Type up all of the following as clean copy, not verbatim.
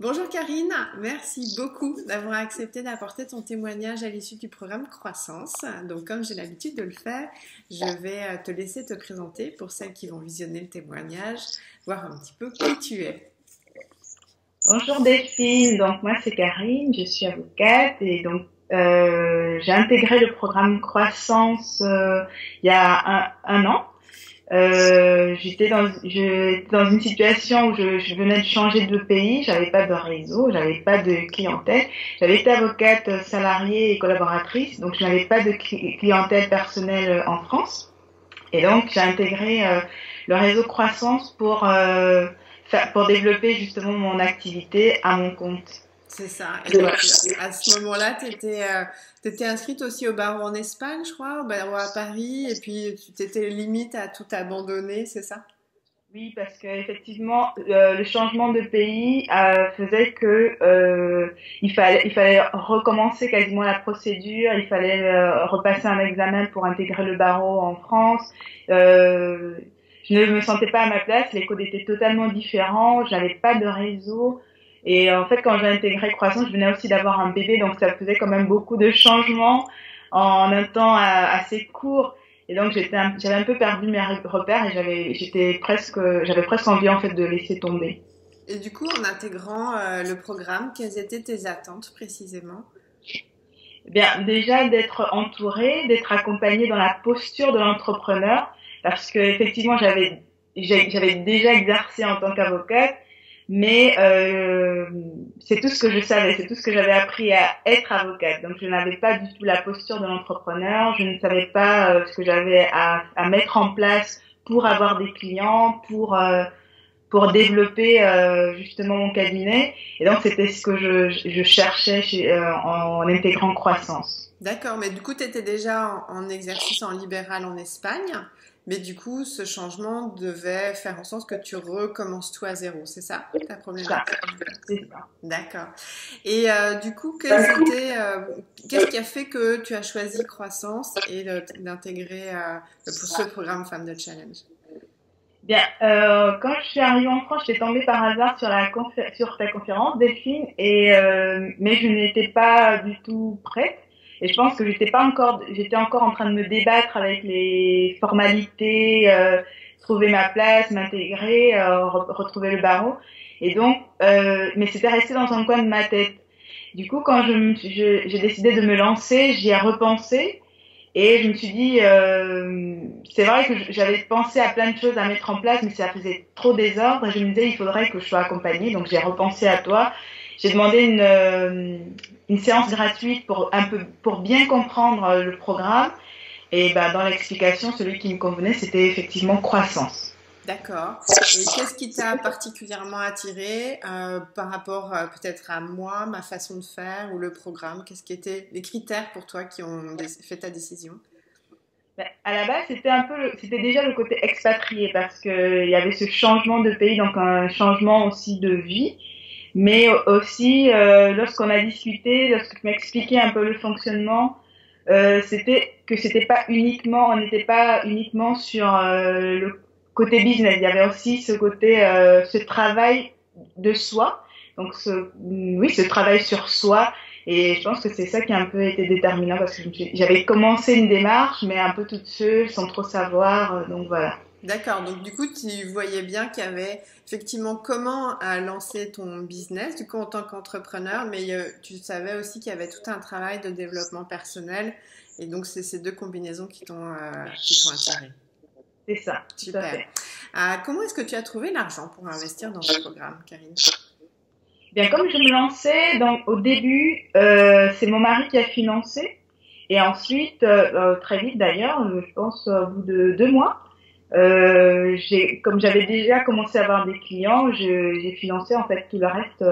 Bonjour Karine, merci beaucoup d'avoir accepté d'apporter ton témoignage à l'issue du programme Croissance. Donc comme j'ai l'habitude de le faire, je vais te laisser te présenter pour celles qui vont visionner le témoignage, voir un petit peu qui tu es. Bonjour Delphine, donc moi c'est Karine, je suis avocate et donc j'ai intégré le programme Croissance il y a un an. J'étais dans une situation où je venais de changer de pays, j'avais pas de réseau, j'avais pas de clientèle. J'avais été avocate salariée et collaboratrice, donc je n'avais pas de clientèle personnelle en France. Et donc j'ai intégré le réseau Croissance pour développer justement mon activité à mon compte. C'est ça. Et donc à ce moment-là, t'étais inscrite aussi au barreau en Espagne, je crois, au barreau à Paris, et puis tu t'étais limite à tout abandonner, c'est ça? Oui, parce que effectivement, le changement de pays faisait que il fallait recommencer quasiment la procédure, il fallait repasser un examen pour intégrer le barreau en France. Euh, je ne me sentais pas à ma place, les codes étaient totalement différents, j'avais pas de réseau. Et en fait, quand j'ai intégré Croissance, je venais aussi d'avoir un bébé, donc ça faisait quand même beaucoup de changements en un temps assez court. Et donc j'avais un peu perdu mes repères et j'avais presque envie en fait de laisser tomber. Et du coup, en intégrant le programme, quelles étaient tes attentes précisément? Eh bien, déjà d'être entourée, d'être accompagnée dans la posture de l'entrepreneur, parce que effectivement j'avais déjà exercé en tant qu'avocate, mais c'est tout ce que je savais, c'est tout ce que j'avais appris à être avocate. Donc je n'avais pas du tout la posture de l'entrepreneur, je ne savais pas ce que j'avais à mettre en place pour avoir des clients, pour développer justement mon cabinet. Et donc c'était ce que je cherchais en intégrant Croissance. D'accord, mais du coup, tu étais déjà en exercice en libéral en Espagne, mais du coup, ce changement devait faire en sorte que tu recommences tout à zéro, c'est ça, ta Ça, problématique? c'est ça. D'accord. Et du coup, qu'est-ce qui a fait que tu as choisi Croissance et d'intégrer pour ce programme Femme de Challenge? Bien, quand je suis arrivée en France, j'étais tombée par hasard sur ta conférence, Delphine, et mais je n'étais pas du tout prête. Et je pense que j'étais encore en train de me débattre avec les formalités, trouver ma place, m'intégrer, retrouver le barreau. Et donc, mais c'était resté dans un coin de ma tête. Du coup, quand j'ai décidé de me lancer, j'y ai repensé. Et je me suis dit, c'est vrai que j'avais pensé à plein de choses à mettre en place, mais ça faisait trop désordre. Et je me disais, il faudrait que je sois accompagnée. Donc j'ai repensé à toi. J'ai demandé une séance gratuite pour bien comprendre le programme. Et ben, dans l'explication, celui qui me convenait, c'était effectivement croissance. D'accord. Et qu'est-ce qui t'a particulièrement attiré par rapport peut-être à moi, ma façon de faire ou le programme? Qu'est-ce qui étaient les critères pour toi qui ont fait ta décision? Ben, à la base, c'était déjà le côté expatrié parce que il y avait ce changement de pays, donc un changement aussi de vie. Mais aussi, lorsqu'on a discuté, lorsque tu m'expliquais un peu le fonctionnement, on n'était pas uniquement sur le côté business. Il y avait aussi ce côté, ce travail de soi. Donc, oui, ce travail sur soi. Et je pense que c'est ça qui a un peu été déterminant parce que j'avais commencé une démarche, mais un peu toute seule, sans trop savoir. Donc voilà. D'accord, donc du coup, tu voyais bien qu'il y avait effectivement comment lancer ton business, du coup en tant qu'entrepreneur, mais tu savais aussi qu'il y avait tout un travail de développement personnel, et donc c'est ces deux combinaisons qui t'ont attiré. C'est ça, tout à Super. fait. Comment est-ce que tu as trouvé l'argent pour investir dans ce programme, Karine? Bien, comme je me lançais, donc au début, c'est mon mari qui a financé. Et ensuite, très vite d'ailleurs, je pense au bout de 2 mois, comme j'avais déjà commencé à avoir des clients, j'ai financé en fait tout le reste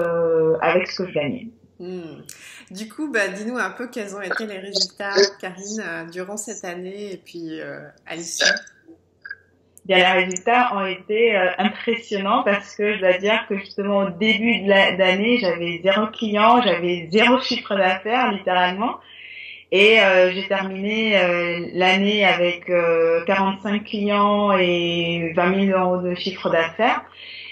avec ce que je gagnais. Hmm. Du coup, bah, dis-nous un peu quels ont été les résultats, Karine, durant cette année et puis à l'issue. Bien, les résultats ont été impressionnants parce que je dois dire que justement au début d'année, j'avais zéro client, j'avais zéro chiffre d'affaires littéralement. Et j'ai terminé l'année avec 45 clients et 20 000 euros de chiffre d'affaires.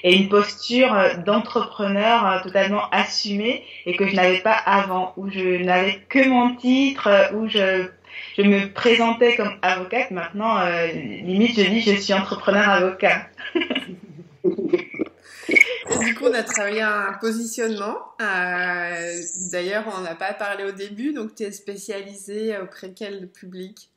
et une posture d'entrepreneur totalement assumée et que je n'avais pas avant, où je n'avais que mon titre, où je me présentais comme avocate. Maintenant, limite, je dis je suis entrepreneur avocat. Et du coup, on a travaillé un positionnement. D'ailleurs, on n'a pas parlé au début, donc tu es spécialisée auprès de quel public?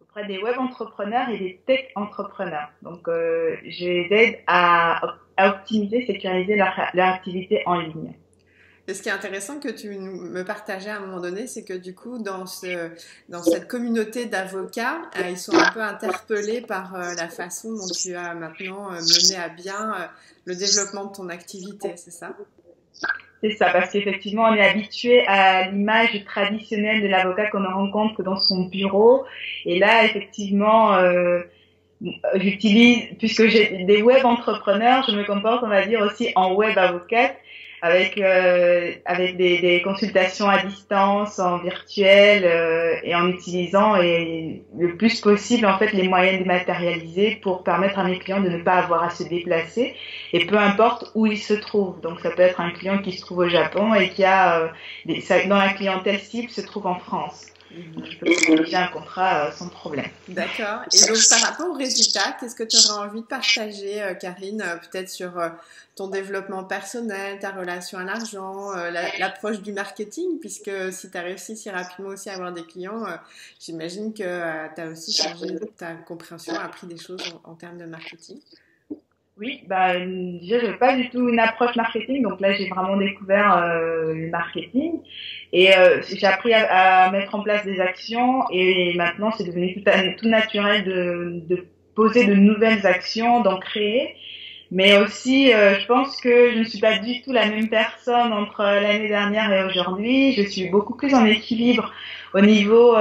Auprès des web entrepreneurs et des tech entrepreneurs. Donc, je les aide à optimiser, sécuriser leur activité en ligne. Et ce qui est intéressant que tu me partageais à un moment donné, c'est que du coup, dans cette communauté d'avocats, ils sont un peu interpellés par la façon dont tu as maintenant mené à bien le développement de ton activité, c'est ça? C'est ça, parce qu'effectivement, on est habitué à l'image traditionnelle de l'avocat qu'on ne rencontre que dans son bureau. Et là, effectivement, j'utilise, puisque j'ai des web entrepreneurs, je me comporte, on va dire, aussi en web avocate, avec des consultations à distance, en virtuel, et en utilisant le plus possible en fait les moyens dématérialisés pour permettre à mes clients de ne pas avoir à se déplacer, et peu importe où ils se trouvent. Donc ça peut être un client qui se trouve au Japon et qui a dans la clientèle cible se trouve en France. Donc, je peux privilégier un contrat sans problème. D'accord. Et donc, par rapport aux résultats, qu'est-ce que tu aurais envie de partager, Karine, peut-être sur ton développement personnel, ta relation à l'argent, l'approche du marketing, puisque si tu as réussi si rapidement aussi à avoir des clients, j'imagine que tu as aussi changé ta compréhension, appris des choses en termes de marketing. Oui, déjà, j'avais pas du tout une approche marketing, donc là, j'ai vraiment découvert le marketing et j'ai appris à mettre en place des actions et maintenant, c'est devenu tout naturel de poser de nouvelles actions, d'en créer. Mais aussi, je pense que je ne suis pas du tout la même personne entre l'année dernière et aujourd'hui. Je suis beaucoup plus en équilibre au niveau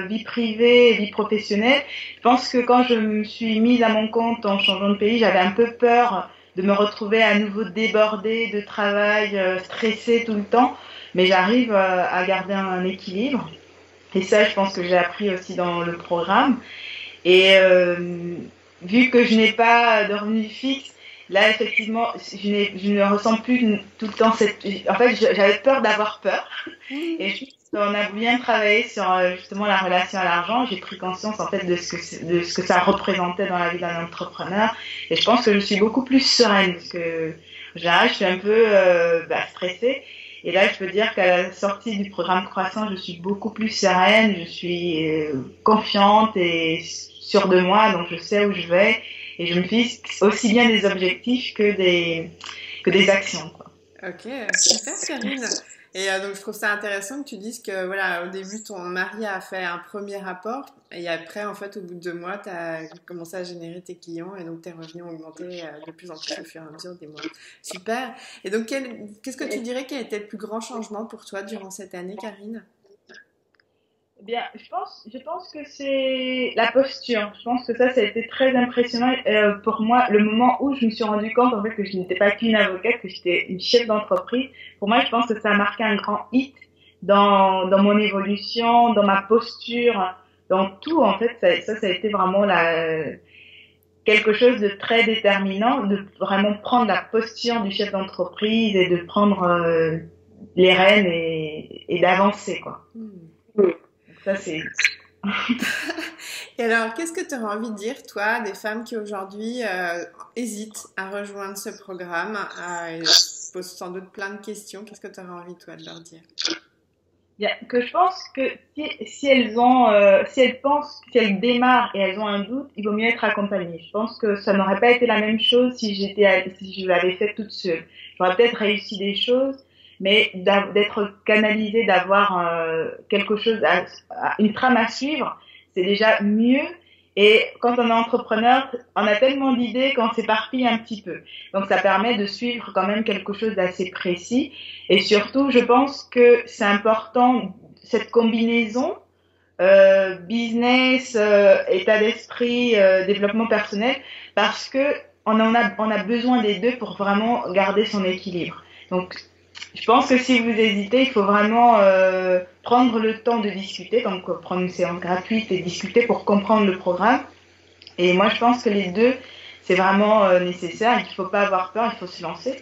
vie privée et vie professionnelle. Je pense que quand je me suis mise à mon compte en changeant de pays, j'avais un peu peur de me retrouver à nouveau débordée de travail, stressée tout le temps. Mais j'arrive à garder un équilibre. Et ça, je pense que j'ai appris aussi dans le programme. Et vu que je n'ai pas de revenus fixes, là, effectivement, je ne ressens plus tout le temps cette... En fait, j'avais peur d'avoir peur. Et on a bien travaillé sur justement la relation à l'argent. J'ai pris conscience, en fait, de ce que ça représentait dans la vie d'un entrepreneur. Et je pense que je suis beaucoup plus sereine parce que, en général, je suis un peu stressée. Et là, je peux dire qu'à la sortie du programme Croissant, je suis beaucoup plus sereine, je suis confiante et sûre de moi, donc je sais où je vais et je me fixe aussi bien des objectifs que des actions, quoi. Ok, super Karine. Et donc je trouve ça intéressant que tu dises que voilà, au début ton mari a fait un premier rapport et après en fait au bout de 2 mois tu as commencé à générer tes clients et donc tes revenus ont augmenté de plus en plus au fur et à mesure des mois. Super. Et donc qu'est-ce que tu dirais qui a été le plus grand changement pour toi durant cette année, Karine? Eh bien, je pense que c'est la posture. Je pense que ça a été très impressionnant pour moi. Le moment où je me suis rendu compte en fait que je n'étais pas qu'une avocate, que j'étais une chef d'entreprise. Pour moi, je pense que ça a marqué un grand hit dans mon évolution, dans ma posture, dans tout. En fait, ça a été vraiment quelque chose de très déterminant, de vraiment prendre la posture du chef d'entreprise et de prendre les rênes et d'avancer, quoi. Ça, c'est... Et alors, qu'est-ce que tu aurais envie de dire, toi, des femmes qui aujourd'hui hésitent à rejoindre ce programme et se posent sans doute plein de questions? Qu'est-ce que tu aurais envie, toi, de leur dire? Bien, que je pense que si elles pensent, si elles démarrent et elles ont un doute, il vaut mieux être accompagnées. Je pense que ça n'aurait pas été la même chose si je l'avais fait toute seule. J'aurais peut-être réussi des choses, mais d'être canalisée, d'avoir quelque chose, une trame à suivre, c'est déjà mieux. Et quand on est entrepreneur, on a tellement d'idées qu'on s'éparpille un petit peu. Donc ça permet de suivre quand même quelque chose d'assez précis. Et surtout, je pense que c'est important cette combinaison business, état d'esprit, développement personnel, parce que on a besoin des deux pour vraiment garder son équilibre. Donc je pense que si vous hésitez, il faut vraiment prendre le temps de discuter, donc prendre une séance gratuite et discuter pour comprendre le programme. Et moi, je pense que les deux, c'est vraiment nécessaire et qu'il faut pas avoir peur, il faut se lancer.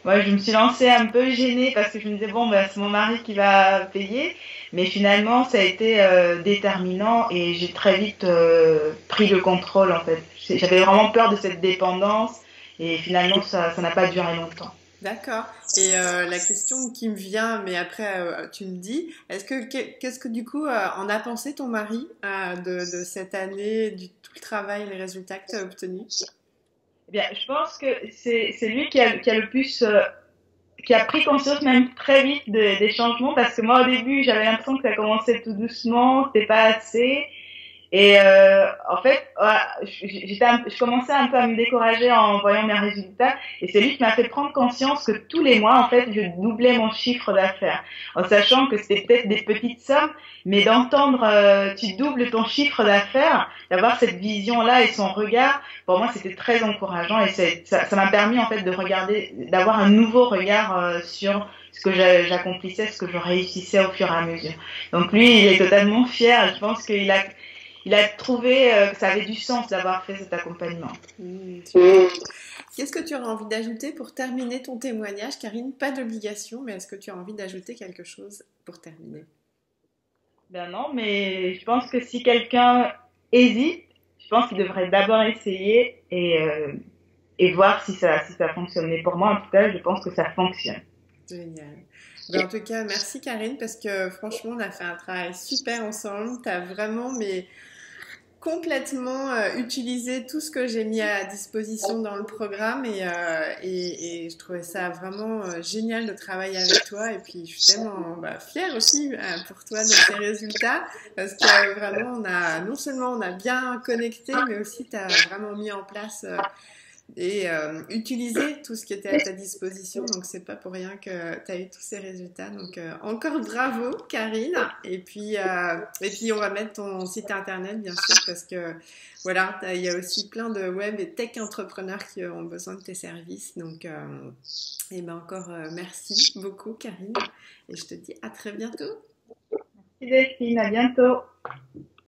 Moi, je me suis lancée un peu gênée parce que je me disais, bon, bah, c'est mon mari qui va payer. Mais finalement, ça a été déterminant et j'ai très vite pris le contrôle, en fait. J'avais vraiment peur de cette dépendance et finalement, ça n'a pas duré longtemps. D'accord. Et la question qui me vient, mais après tu me dis, qu'est-ce que du coup en a pensé ton mari de cette année, du tout le travail, les résultats que tu as obtenus? Eh bien, je pense que c'est lui qui a le plus qui a pris conscience même très vite des changements parce que moi au début j'avais l'impression que ça commençait tout doucement, c'était pas assez. Et en fait, voilà, je commençais un peu à me décourager en voyant mes résultats. Et c'est lui qui m'a fait prendre conscience que tous les mois, en fait, je doublais mon chiffre d'affaires. En sachant que c'était peut-être des petites sommes, mais d'entendre tu doubles ton chiffre d'affaires, d'avoir cette vision-là et son regard, pour moi, c'était très encourageant. Et ça m'a permis, en fait, de regarder, d'avoir un nouveau regard sur ce que j'accomplissais, ce que je réussissais au fur et à mesure. Donc lui, il est totalement fier. Je pense qu'il a trouvé que ça avait du sens d'avoir fait cet accompagnement. Super. Qu'est-ce que tu auras envie d'ajouter pour terminer ton témoignage, Karine? Pas d'obligation, mais est-ce que tu as envie d'ajouter quelque chose pour terminer? Ben non, mais je pense que si quelqu'un hésite, je pense qu'il devrait d'abord essayer et voir si ça fonctionne. Mais pour moi, en tout cas, je pense que ça fonctionne. Génial. Ben, en tout cas, merci Karine, parce que franchement, on a fait un travail super ensemble. Tu as vraiment mais, complètement utilisé tout ce que j'ai mis à disposition dans le programme et je trouvais ça vraiment génial de travailler avec toi. Et puis, je suis tellement fière aussi pour toi de tes résultats, parce que vraiment, non seulement on a bien connecté, mais aussi tu as vraiment mis en place et utiliser tout ce qui était à ta disposition. Donc, c'est pas pour rien que tu as eu tous ces résultats. Donc, encore bravo, Karine. Et puis, on va mettre ton site internet, bien sûr, parce que voilà, il y a aussi plein de web et tech entrepreneurs qui ont besoin de tes services. Donc, et ben encore merci beaucoup, Karine. Et je te dis à très bientôt. Merci Delphine, à bientôt.